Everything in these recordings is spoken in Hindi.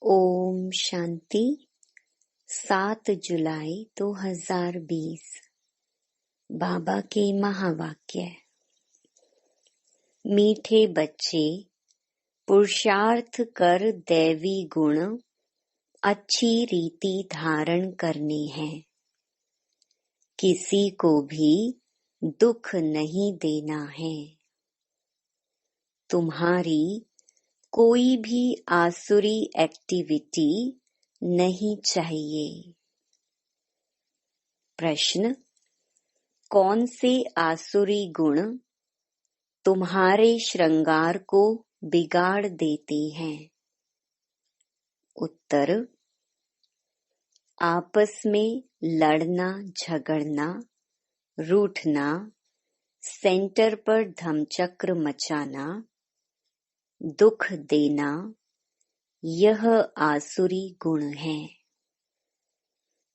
ओम शांति। 7 जुलाई 2020 बाबा के महावाक्य। मीठे बच्चे, पुरुषार्थ कर दैवी गुण अच्छी रीति धारण करनी है। किसी को भी दुख नहीं देना है। तुम्हारी कोई भी आसुरी एक्टिविटी नहीं चाहिए। प्रश्न: कौन से आसुरी गुण तुम्हारे श्रृंगार को बिगाड़ देते हैं? उत्तर: आपस में लड़ना झगड़ना, रूठना, सेंटर पर धमचक्र मचाना, दुख देना, यह आसुरी गुण है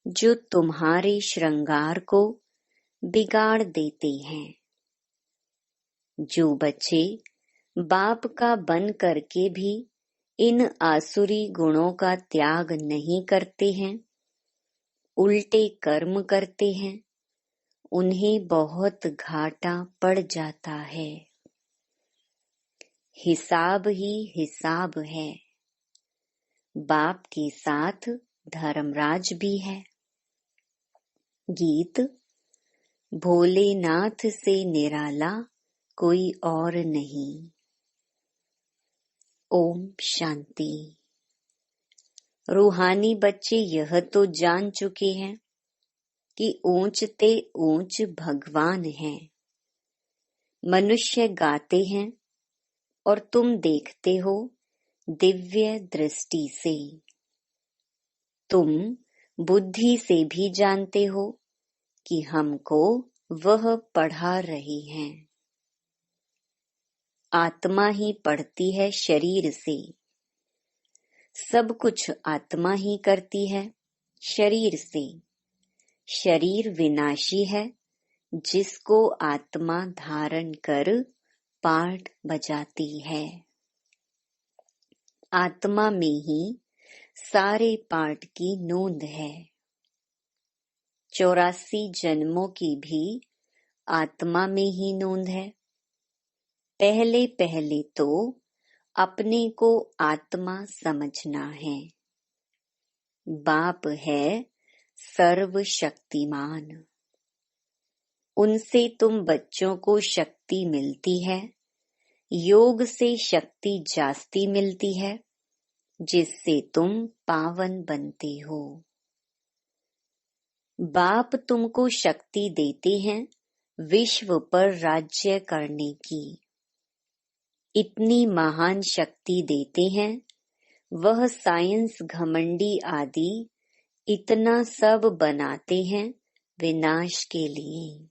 जो तुम्हारे श्रृंगार को बिगाड़ देते हैं। जो बच्चे बाप का बन करके भी इन आसुरी गुणों का त्याग नहीं करते हैं, उल्टे कर्म करते हैं, उन्हें बहुत घाटा पड़ जाता है। हिसाब ही हिसाब है। बाप के साथ धर्मराज भी है। गीत: भोलेनाथ से निराला कोई और नहीं। ओम शांति। रूहानी बच्चे यह तो जान चुके हैं कि ऊंचते ऊंच भगवान हैं। मनुष्य गाते हैं और तुम देखते हो दिव्य दृष्टि से। तुम बुद्धि से भी जानते हो कि हमको वह पढ़ा रही हैं। आत्मा ही पढ़ती है शरीर से। सब कुछ आत्मा ही करती है शरीर से। शरीर विनाशी है, जिसको आत्मा धारण कर पाठ बजाती है। आत्मा में ही सारे पाठ की नोंद है। 84 जन्मों की भी आत्मा में ही नोंद है। पहले पहले तो अपने को आत्मा समझना है। बाप है सर्वशक्तिमान। उनसे तुम बच्चों को शक्ति मिलती है। योग से शक्ति जास्ती मिलती है, जिससे तुम पावन बनते हो। बाप तुमको शक्ति देते हैं विश्व पर राज्य करने की। इतनी महान शक्ति देते हैं, वह साइंस घमंडी आदि इतना सब बनाते हैं विनाश के लिए।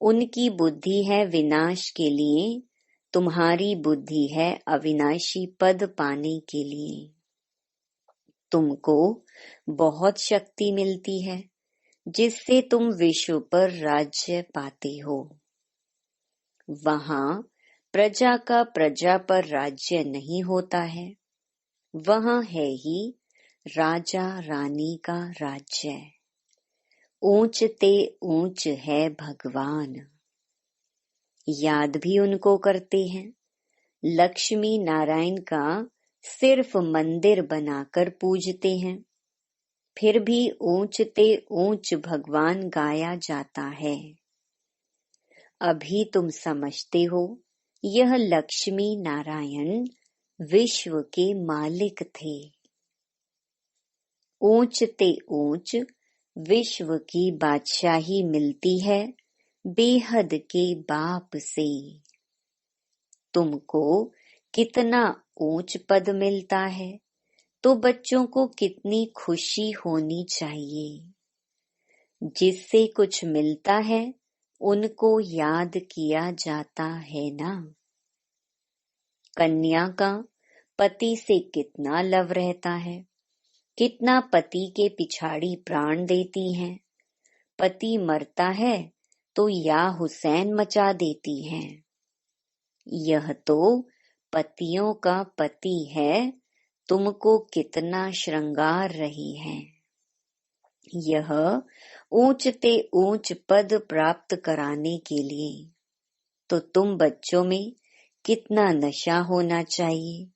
उनकी बुद्धि है विनाश के लिए, तुम्हारी बुद्धि है अविनाशी पद पाने के लिए। तुमको बहुत शक्ति मिलती है, जिससे तुम विश्व पर राज्य पाते हो। वहाँ प्रजा का प्रजा पर राज्य नहीं होता है। वहाँ है ही राजा रानी का राज्य। ऊंचते ऊंच है भगवान। याद भी उनको करते हैं। लक्ष्मी नारायण का सिर्फ मंदिर बनाकर पूजते हैं, फिर भी ऊंचते ऊंच भगवान गाया जाता है। अभी तुम समझते हो, यह लक्ष्मी नारायण विश्व के मालिक थे। ऊंचते ऊंच विश्व की बादशाही मिलती है बेहद के बाप से। तुमको कितना ऊंच पद मिलता है, तो बच्चों को कितनी खुशी होनी चाहिए। जिससे कुछ मिलता है, उनको याद किया जाता है ना। कन्या का पति से कितना लव रहता है, कितना पति के पिछाड़ी प्राण देती हैं। पति मरता है तो या हुसैन मचा देती हैं। यह तो पतियों का पति है, तुमको कितना श्रृंगार रही हैं। यह ऊंचते ऊंच पद प्राप्त कराने के लिए तो तुम बच्चों में कितना नशा होना चाहिए।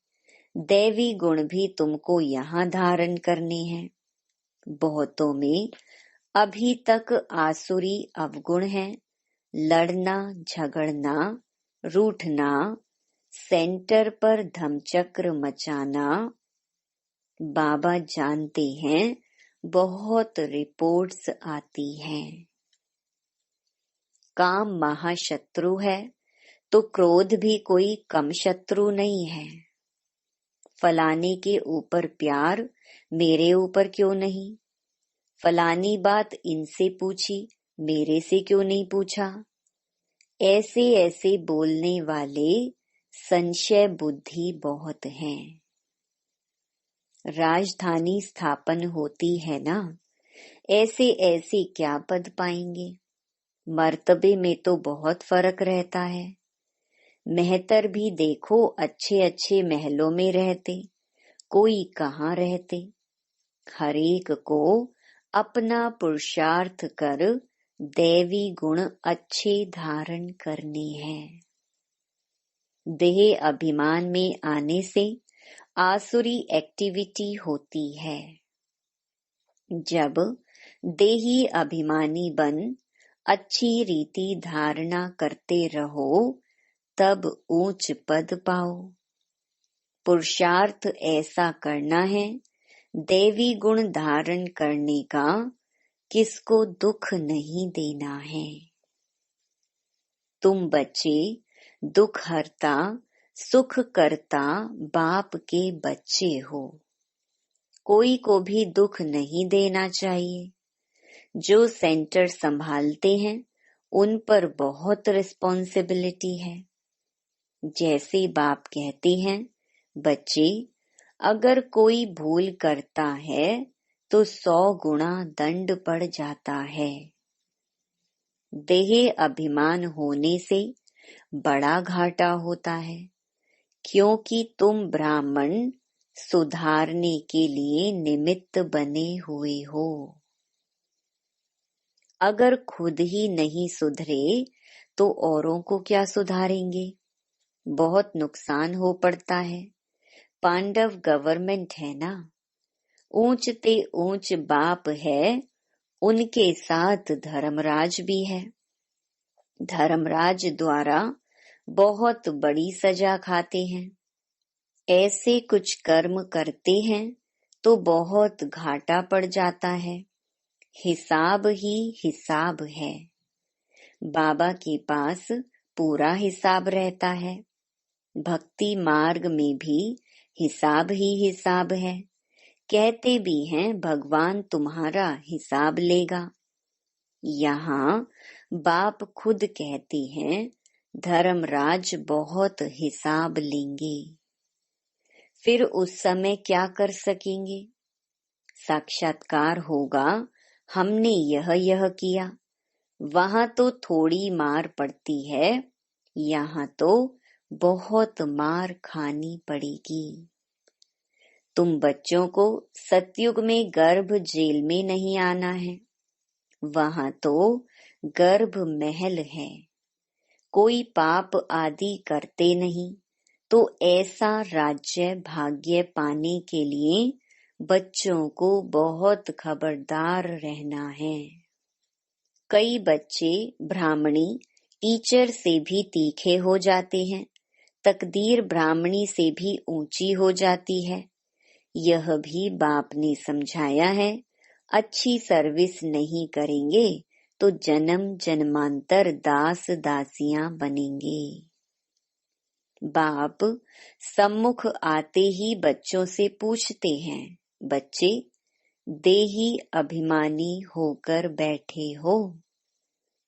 दैवी गुण भी तुमको यहाँ धारण करने हैं। बहुतों में अभी तक आसुरी अवगुण है। लड़ना, झगड़ना, रूठना, सेंटर पर धमचक्र मचाना। बाबा जानते हैं बहुत रिपोर्ट्स आती हैं। काम महाशत्रु है तो क्रोध भी कोई कम शत्रु नहीं है। फलाने के ऊपर प्यार, मेरे ऊपर क्यों नहीं? फलानी बात इनसे पूछी, मेरे से क्यों नहीं पूछा? ऐसे ऐसे बोलने वाले संशय बुद्धि बहुत हैं। राजधानी स्थापन होती है ना, ऐसे ऐसे क्या पद पाएंगे? मर्तबे में तो बहुत फर्क रहता है। मेहतर भी देखो अच्छे अच्छे महलों में रहते, कोई कहाँ रहते। हरेक को अपना पुरुषार्थ कर दैवी गुण अच्छे धारण करने हैं। देह अभिमान में आने से आसुरी एक्टिविटी होती है। जब देही अभिमानी बन अच्छी रीति धारणा करते रहो तब ऊंच पद पाओ। पुरुषार्थ ऐसा करना है दैवी गुण धारण करने का, किसको दुख नहीं देना है। तुम बच्चे दुख हरता सुख करता बाप के बच्चे हो। कोई को भी दुख नहीं देना चाहिए। जो सेंटर संभालते हैं उन पर बहुत रिस्पॉन्सिबिलिटी है। जैसे बाप कहते हैं, बच्चे अगर कोई भूल करता है तो 100 गुना दंड पड़ जाता है। देह अभिमान होने से बड़ा घाटा होता है, क्योंकि तुम ब्राह्मण सुधारने के लिए निमित्त बने हुए हो। अगर खुद ही नहीं सुधरे तो औरों को क्या सुधारेंगे? बहुत नुकसान हो पड़ता है। पांडव गवर्नमेंट है ना, ऊंचते ऊंच बाप है, उनके साथ धर्मराज भी है। धर्मराज द्वारा बहुत बड़ी सजा खाते हैं। ऐसे कुछ कर्म करते हैं तो बहुत घाटा पड़ जाता है। हिसाब ही हिसाब है। बाबा के पास पूरा हिसाब रहता है। भक्ति मार्ग में भी हिसाब ही हिसाब है। कहते भी हैं भगवान तुम्हारा हिसाब लेगा। यहाँ बाप खुद कहते हैं धर्मराज बहुत हिसाब लेंगे। फिर उस समय क्या कर सकेंगे? साक्षात्कार होगा, हमने यह किया। वहाँ तो थोड़ी मार पड़ती है, यहाँ तो बहुत मार खानी पड़ेगी। तुम बच्चों को सतयुग में गर्भ जेल में नहीं आना है। वहाँ तो गर्भ महल है। कोई पाप आदि करते नहीं तो ऐसा राज्य भाग्य पाने के लिए बच्चों को बहुत खबरदार रहना है। कई बच्चे ब्राह्मणी टीचर से भी तीखे हो जाते हैं। तकदीर ब्राह्मणी से भी ऊंची हो जाती है। यह भी बाप ने समझाया है। अच्छी सर्विस नहीं करेंगे तो जन्म जन्मांतर दास दासियां बनेंगे। बाप सम्मुख आते ही बच्चों से पूछते हैं, बच्चे देही अभिमानी होकर बैठे हो?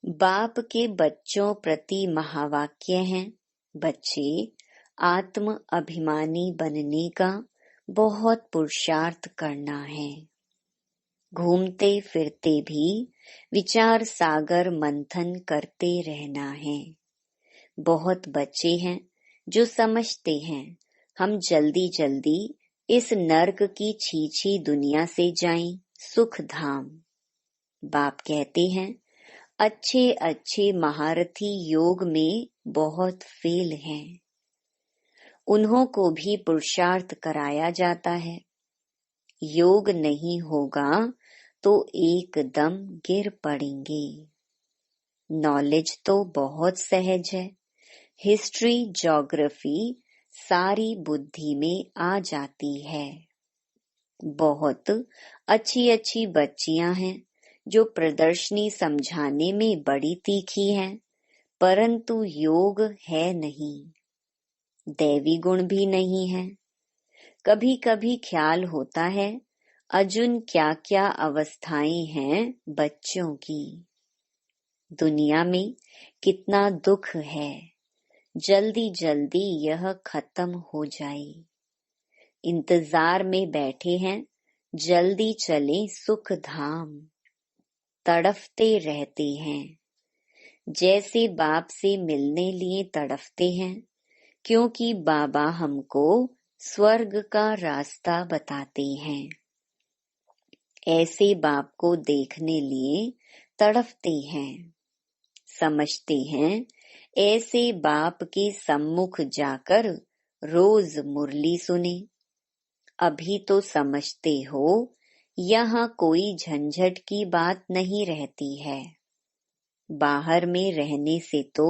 बाप के बच्चों प्रति महावाक्य हैं, बच्चे आत्म अभिमानी बनने का बहुत पुरुषार्थ करना है। घूमते फिरते भी विचार सागर मंथन करते रहना है। बहुत बच्चे हैं जो समझते हैं हम जल्दी जल्दी इस नर्क की छीछी दुनिया से जाएं सुख धाम। बाप कहते हैं, अच्छे अच्छे महारथी योग में बहुत फेल हैं। उन्हों को भी पुरुषार्थ कराया जाता है। योग नहीं होगा तो एकदम गिर पड़ेंगे। नॉलेज तो बहुत सहज है। हिस्ट्री, ज्योग्राफी सारी बुद्धि में आ जाती है। बहुत अच्छी अच्छी बच्चियां हैं जो प्रदर्शनी समझाने में बड़ी तीखी हैं, परंतु योग है नहीं, दैवी गुण भी नहीं है। कभी कभी ख्याल होता है अर्जुन क्या क्या अवस्थाएं हैं बच्चों की। दुनिया में कितना दुख है, जल्दी जल्दी यह खत्म हो जाए। इंतजार में बैठे हैं, जल्दी चले सुख धाम। तड़फते रहते हैं, जैसे बाप से मिलने लिए तड़फते हैं, क्योंकि बाबा हमको स्वर्ग का रास्ता बताते हैं। ऐसे बाप को देखने लिए तड़फते हैं। समझते हैं ऐसे बाप के सम्मुख जाकर रोज मुरली सुने। अभी तो समझते हो यहाँ कोई झंझट की बात नहीं रहती है। बाहर में रहने से तो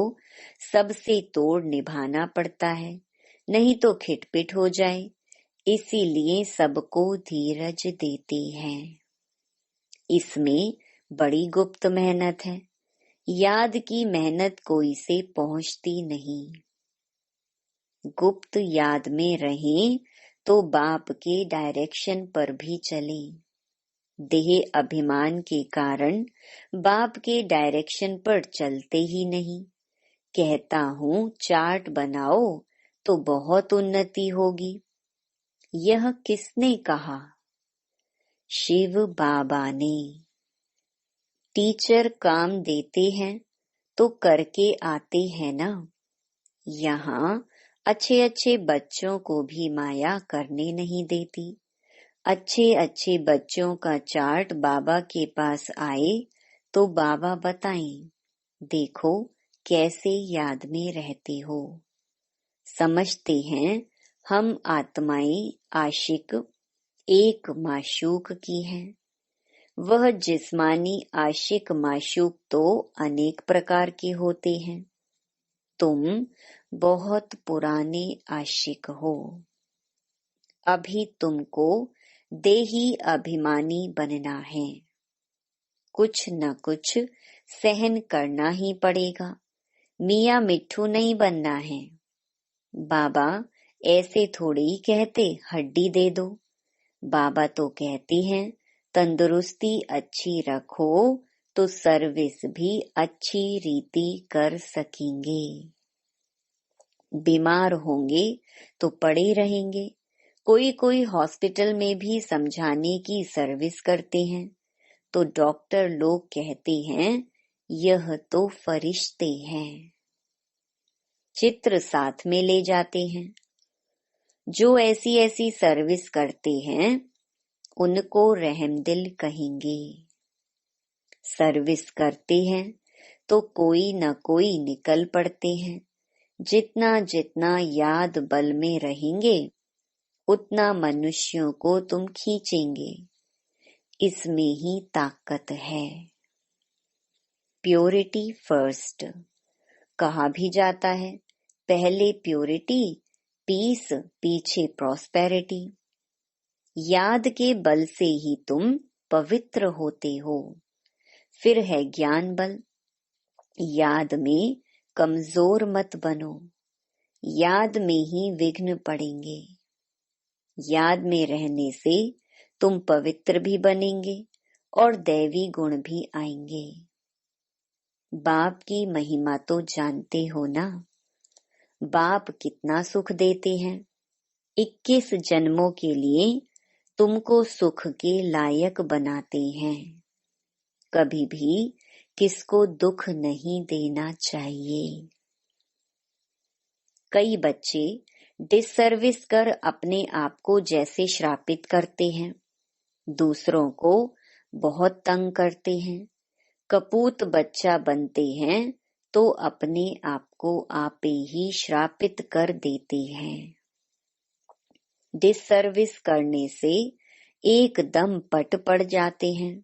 सबसे तोड़ निभाना पड़ता है, नहीं तो खिटपिट हो जाए। इसीलिए सबको धीरज देते हैं। इसमें बड़ी गुप्त मेहनत है। याद की मेहनत कोई से पहुंचती नहीं। गुप्त याद में रहें तो बाप के डायरेक्शन पर भी चलें। देह अभिमान के कारण बाप के डायरेक्शन पर चलते ही नहीं। कहता हूँ चार्ट बनाओ तो बहुत उन्नति होगी। यह किसने कहा? शिव बाबा ने। टीचर काम देते हैं तो करके आते हैं ना। यहाँ अच्छे अच्छे बच्चों को भी माया करने नहीं देती। अच्छे अच्छे बच्चों का चार्ट बाबा के पास आए तो बाबा बताएं, देखो कैसे याद में रहते हो। समझते हैं हम आत्माएं आशिक एक माशूक की हैं। वह जिस्मानी आशिक माशूक तो अनेक प्रकार के होते हैं। तुम बहुत पुराने आशिक हो। अभी तुमको देही अभिमानी बनना है। कुछ न कुछ सहन करना ही पड़ेगा। मियाँ मिट्ठू नहीं बनना है। बाबा ऐसे थोड़ी ही कहते हड्डी दे दो। बाबा तो कहती हैं तंदुरुस्ती अच्छी रखो तो सर्विस भी अच्छी रीति कर सकेंगे। बीमार होंगे तो पड़े रहेंगे। कोई कोई हॉस्पिटल में भी समझाने की सर्विस करते हैं तो डॉक्टर लोग कहते हैं यह तो फरिश्ते हैं। चित्र साथ में ले जाते हैं। जो ऐसी ऐसी सर्विस करते हैं उनको रहमदिल कहेंगे। सर्विस करते हैं तो कोई न कोई निकल पड़ते हैं। जितना जितना याद बल में रहेंगे उतना मनुष्यों को तुम खींचेंगे। इसमें ही ताकत है। प्योरिटी फर्स्ट कहा भी जाता है। पहले प्योरिटी, पीस, पीछे प्रॉस्पेरिटी। याद के बल से ही तुम पवित्र होते हो। फिर है ज्ञान बल। याद में कमजोर मत बनो। याद में ही विघ्न पड़ेंगे। याद में रहने से तुम पवित्र भी बनेंगे और दैवी गुण भी आएंगे। बाप की महिमा तो जानते हो ना। बाप कितना सुख देते हैं। 21 जन्मों के लिए तुमको सुख के लायक बनाते हैं। कभी भी किसको दुख नहीं देना चाहिए। कई बच्चे डिससर्विस कर अपने आप को जैसे श्रापित करते हैं, दूसरों को बहुत तंग करते हैं, कपूत बच्चा बनते हैं तो अपने आप को आपे ही श्रापित कर देते हैं। डिससर्विस करने से एकदम पट पड़ जाते हैं।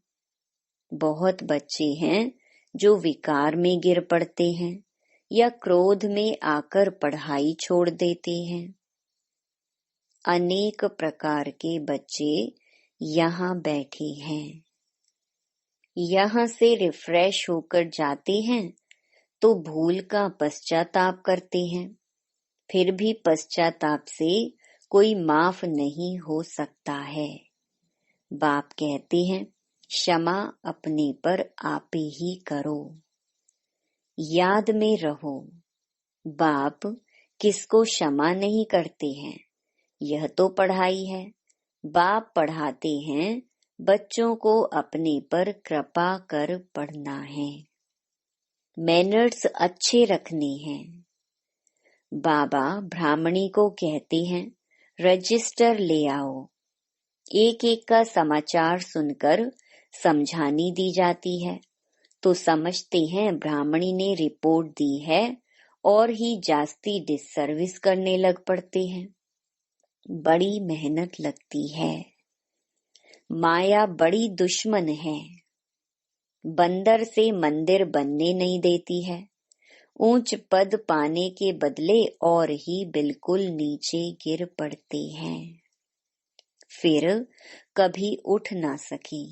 बहुत बच्चे हैं जो विकार में गिर पड़ते हैं या क्रोध में आकर पढ़ाई छोड़ देते हैं। अनेक प्रकार के बच्चे यहाँ बैठे हैं। यहाँ से रिफ्रेश होकर जाते हैं तो भूल का पश्चाताप करते हैं, फिर भी पश्चाताप से कोई माफ नहीं हो सकता है। बाप कहते हैं क्षमा अपने पर आपे ही करो। याद में रहो, बाप किसको क्षमा नहीं करते हैं, यह तो पढ़ाई है। बाप पढ़ाते हैं बच्चों को अपने पर कृपा कर पढ़ना है, मैनर्स अच्छे रखने हैं। बाबा ब्राह्मणी को कहते हैं रजिस्टर ले आओ। एक एक का समाचार सुनकर समझानी दी जाती है तो समझते हैं ब्राह्मणी ने रिपोर्ट दी है और ही जास्ती डिससर्विस करने लग पड़ते हैं। बड़ी मेहनत लगती है। माया बड़ी दुश्मन है। बंदर से मंदिर बनने नहीं देती है। ऊंच पद पाने के बदले और ही बिल्कुल नीचे गिर पड़ते हैं, फिर कभी उठ ना सके,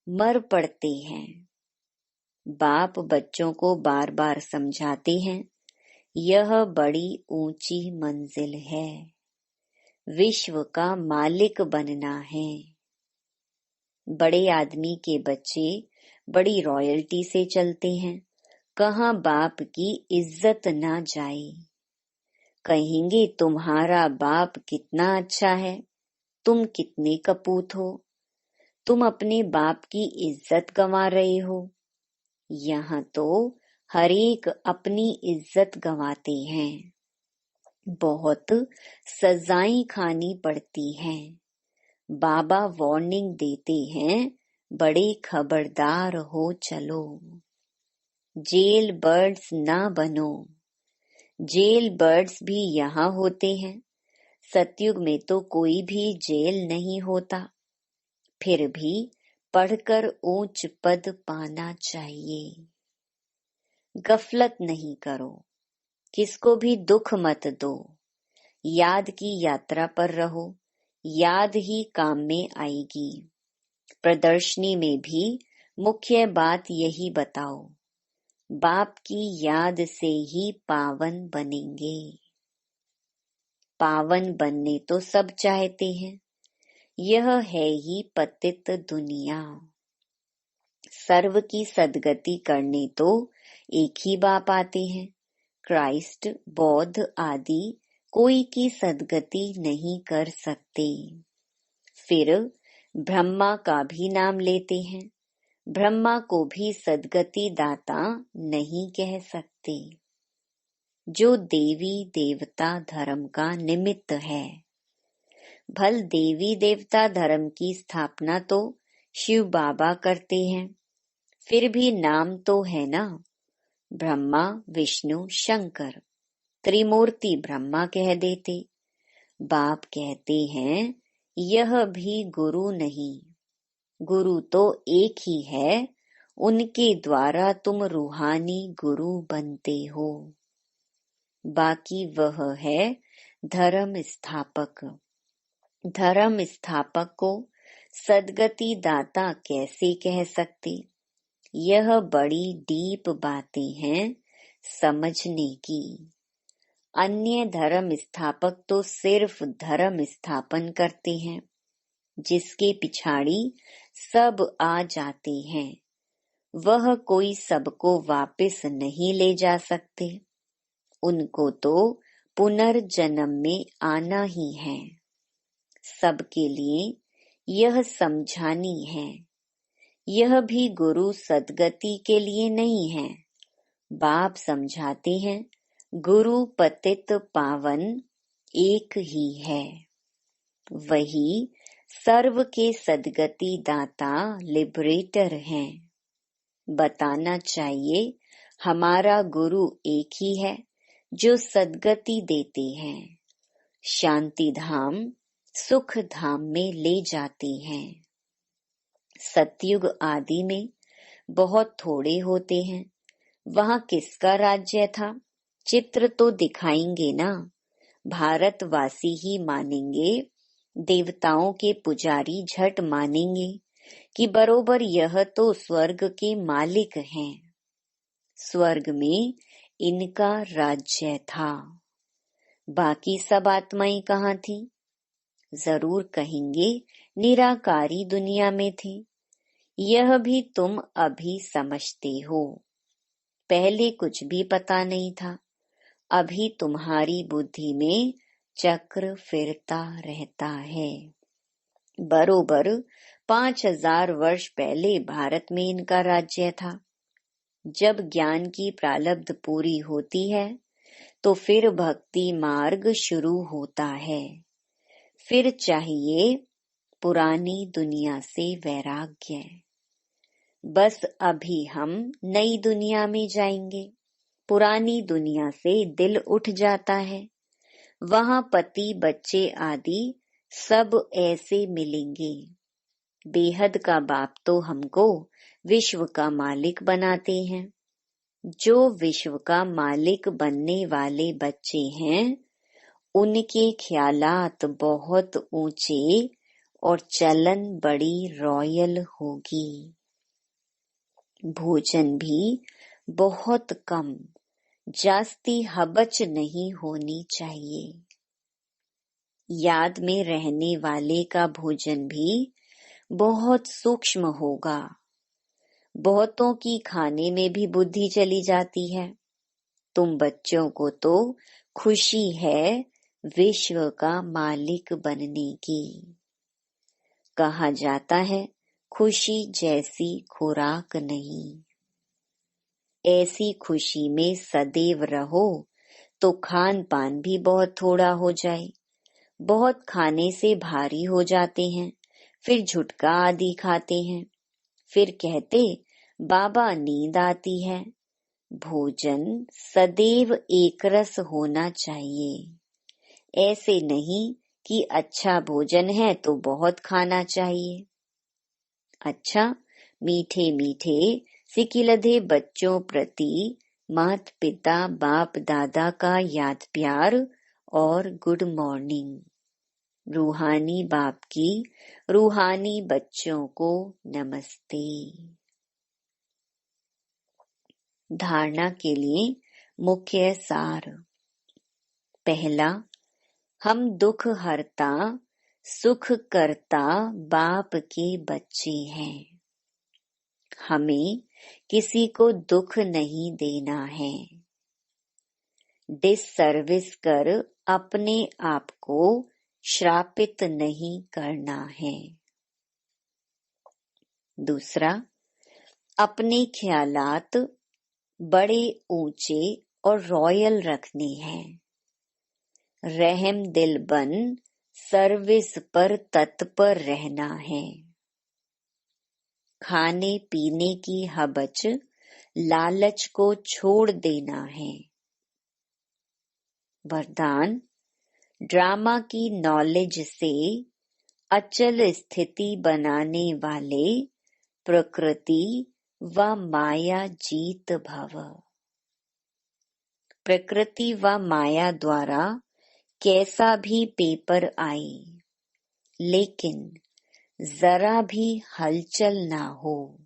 मर पड़ते हैं। बाप बच्चों को बार बार समझाते हैं यह बड़ी ऊंची मंजिल है, विश्व का मालिक बनना है। बड़े आदमी के बच्चे बड़ी रॉयल्टी से चलते हैं, कहाँ बाप की इज्जत ना जाए। कहेंगे तुम्हारा बाप कितना अच्छा है, तुम कितने कपूत हो, तुम अपने बाप की इज्जत गंवा रहे हो। यहाँ तो हरेक अपनी इज्जत गंवाते हैं। बहुत सजाएं खानी पड़ती हैं। बाबा वार्निंग देते हैं बड़े खबरदार हो चलो, जेल बर्ड्स ना बनो। जेल बर्ड्स भी यहाँ होते हैं। सतयुग में तो कोई भी जेल नहीं होता, फिर भी पढ़कर ऊंच पद पाना चाहिए। गफलत नहीं करो, किसको भी दुख मत दो। याद की यात्रा पर रहो, याद ही काम में आएगी। प्रदर्शनी में भी मुख्य बात यही बताओ, बाप की याद से ही पावन बनेंगे। पावन बनने तो सब चाहते हैं, यह है ही पतित दुनिया। सर्व की सदगति करने तो एक ही बाप आते हैं। क्राइस्ट, बौद्ध आदि कोई की सदगति नहीं कर सकते। फिर ब्रह्मा का भी नाम लेते हैं, ब्रह्मा को भी सदगति दाता नहीं कह सकते। जो देवी देवता धर्म का निमित्त है, भल देवी देवता धर्म की स्थापना तो शिव बाबा करते हैं, फिर भी नाम तो है ना, ब्रह्मा विष्णु शंकर, त्रिमूर्ति ब्रह्मा कह देते। बाप कहते हैं यह भी गुरु नहीं, गुरु तो एक ही है, उनके द्वारा तुम रूहानी गुरु बनते हो। बाकी वह है धर्म स्थापक। धर्म स्थापक को सदगति दाता कैसे कह सकते? यह बड़ी डीप बातें हैं समझने की। अन्य धर्म स्थापक तो सिर्फ धर्म स्थापन करते हैं, जिसके पिछाड़ी सब आ जाते हैं। वह कोई सबको वापस नहीं ले जा सकते, उनको तो पुनर्जन्म में आना ही है। सबके लिए यह समझानी है। यह भी गुरु सदगति के लिए नहीं है। बाप समझाते हैं गुरु पतित पावन एक ही है। वही सर्व के सद्गति दाता लिबरेटर हैं। बताना चाहिए हमारा गुरु एक ही है जो सद्गति देते हैं, शांति धाम सुख धाम में ले जाते हैं। सतयुग आदि में बहुत थोड़े होते हैं, वहाँ किसका राज्य था? चित्र तो दिखाएंगे ना, भारतवासी ही मानेंगे। देवताओं के पुजारी झट मानेंगे कि बरोबर यह तो स्वर्ग के मालिक हैं। स्वर्ग में इनका राज्य था। बाकी सब आत्माएं कहाँ थी? जरूर कहेंगे निराकारी दुनिया में थे। यह भी तुम अभी समझते हो, पहले कुछ भी पता नहीं था। अभी तुम्हारी बुद्धि में चक्र फिरता रहता है। बरोबर 5000 वर्ष पहले भारत में इनका राज्य था। जब ज्ञान की प्रारब्ध पूरी होती है तो फिर भक्ति मार्ग शुरू होता है। फिर चाहिए पुरानी दुनिया से वैराग्य। बस अभी हम नई दुनिया में जाएंगे। पुरानी दुनिया से दिल उठ जाता है। वहाँ पति बच्चे आदि सब ऐसे मिलेंगे। बेहद का बाप तो हमको विश्व का मालिक बनाते हैं। जो विश्व का मालिक बनने वाले बच्चे हैं, उनके ख्यालात बहुत ऊंचे और चलन बड़ी रॉयल होगी। भोजन भी बहुत कम, जास्ती हबच नहीं होनी चाहिए। याद में रहने वाले का भोजन भी बहुत सूक्ष्म होगा। बहुतों की खाने में भी बुद्धि चली जाती है। तुम बच्चों को तो खुशी है विश्व का मालिक बनने की। कहा जाता है खुशी जैसी खुराक नहीं। ऐसी खुशी में सदैव रहो तो खान पान भी बहुत थोड़ा हो जाए। बहुत खाने से भारी हो जाते हैं, फिर झुटका आदि खाते हैं। फिर कहते बाबा नींद आती है। भोजन सदैव एक रस होना चाहिए। ऐसे नहीं कि अच्छा भोजन है तो बहुत खाना चाहिए। अच्छा, मीठे मीठे सिकिलधे बच्चों प्रति माता पिता बाप दादा का याद प्यार और गुड मॉर्निंग। रूहानी बाप की रूहानी बच्चों को नमस्ते। धारणा के लिए मुख्य सार। पहला, हम दुख हरता सुख करता बाप के बच्चे हैं। हमें किसी को दुख नहीं देना है। डिससर्विस कर अपने आप को श्रापित नहीं करना है। दूसरा, अपने ख्यालात बड़े ऊंचे और रॉयल रखने हैं। रहम दिल बन सर्विस पर तत्पर रहना है। खाने पीने की हबच लालच को छोड़ देना है। वरदान, ड्रामा की नॉलेज से अचल स्थिति बनाने वाले प्रकृति व माया जीत भव। प्रकृति व माया द्वारा कैसा भी पेपर आए, लेकिन जरा भी हलचल ना हो।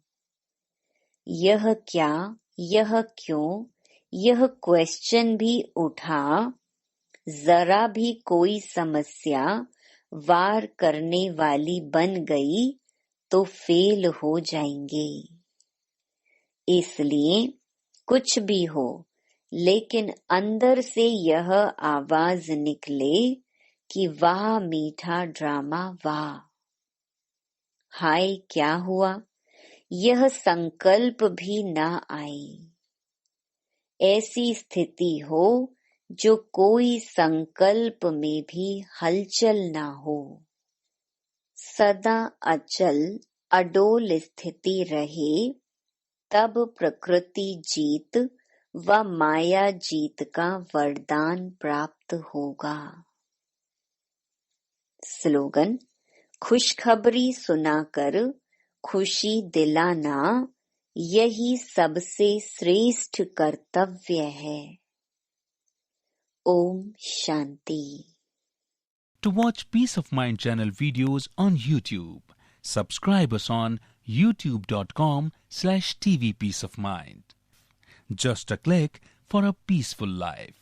यह क्या, यह क्यों, यह क्वेश्चन भी उठा, जरा भी कोई समस्या वार करने वाली बन गई तो फेल हो जाएंगे। इसलिए कुछ भी हो, लेकिन अंदर से यह आवाज निकले कि वाह मीठा ड्रामा वाह। हाय क्या हुआ, यह संकल्प भी ना आए। ऐसी स्थिति हो जो कोई संकल्प में भी हलचल ना हो, सदा अचल अडोल स्थिति रहे, तब प्रकृति जीत व माया जीत का वरदान प्राप्त होगा। स्लोगन: खुशखबरी सुनाकर खुशी दिलाना यही सबसे श्रेष्ठ कर्तव्य है। Om Shanti. To watch Peace of Mind channel videos on YouTube, subscribe us on youtube.com/tvpeaceofmind. Just a click for a peaceful life.